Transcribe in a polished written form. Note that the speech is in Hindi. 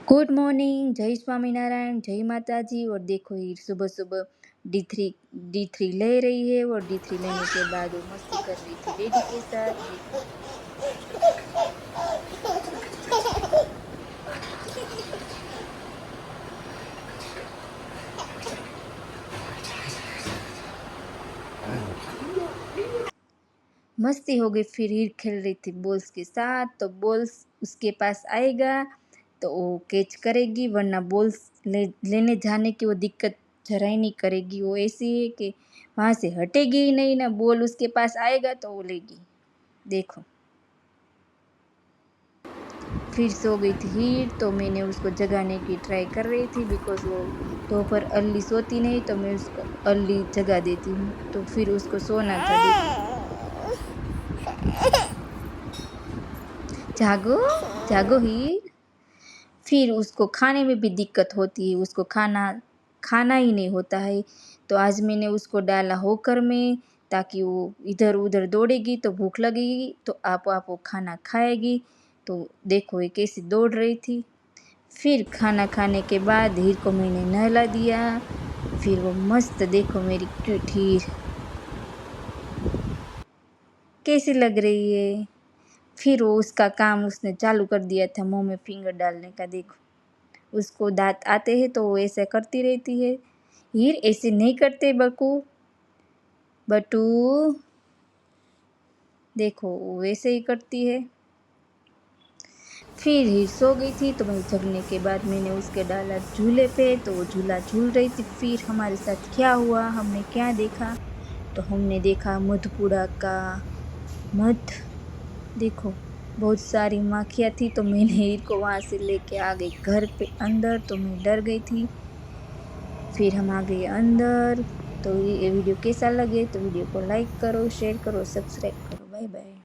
गुड मॉर्निंग, जय स्वामीनारायण, जय माता जी। और देखो ये सुबह सुबह डी थ्री ले रही है और डी3 लेने के बाद वो मस्ती कर रही थी डैडी के साथ। देखो मस्ती हो गई। फिर हीर खेल रही थी बॉल्स के साथ, तो बॉल्स उसके पास आएगा तो वो कैच करेगी, वरना बॉल्स लेने जाने की वो दिक्कत जरा ही नहीं करेगी। वो ऐसी है कि वहाँ से हटेगी ही नहीं, ना बॉल उसके पास आएगा तो वो लेगी। देखो फिर सो गई थी हीर, तो मैंने उसको जगाने की ट्राई कर रही थी, बिकॉज वो दोपहर अर्ली सोती नहीं, तो मैं उसको अर्ली जगा देती हूँ, तो फिर उसको सोना था। देखो जागो जागो हीर। फिर उसको खाने में भी दिक्कत होती है, उसको खाना ही नहीं होता है। तो आज मैंने उसको डाला होकर में, ताकि वो इधर उधर दौड़ेगी तो भूख लगेगी तो आप वो खाना खाएगी। तो देखो ये कैसी दौड़ रही थी। फिर खाना खाने के बाद हीर को मैंने नहला दिया। फिर वो मस्त, देखो मेरी क्यूट हीर कैसी लग रही है। फिर वो उसका काम उसने चालू कर दिया था, मुंह में फिंगर डालने का। देखो उसको दांत आते हैं तो वो ऐसा करती रहती है। हीर ऐसे नहीं करते बटू, देखो वो वैसे ही करती है। फिर हीर सो गई थी, तो मैं जगने के बाद मैंने उसके डाला झूले पे, तो वो झूला झूल रही थी। फिर हमारे साथ क्या हुआ, हमने क्या देखा, तो हमने देखा मधुपुरा का मध। देखो बहुत सारी माखियाँ थी, तो मैंने हीर को वहाँ से लेके आ गई घर पे अंदर, तो मैं डर गई थी। फिर हम आ गए अंदर। तो ये वीडियो कैसा लगे तो वीडियो को लाइक करो, शेयर करो, सब्सक्राइब करो। Bye bye.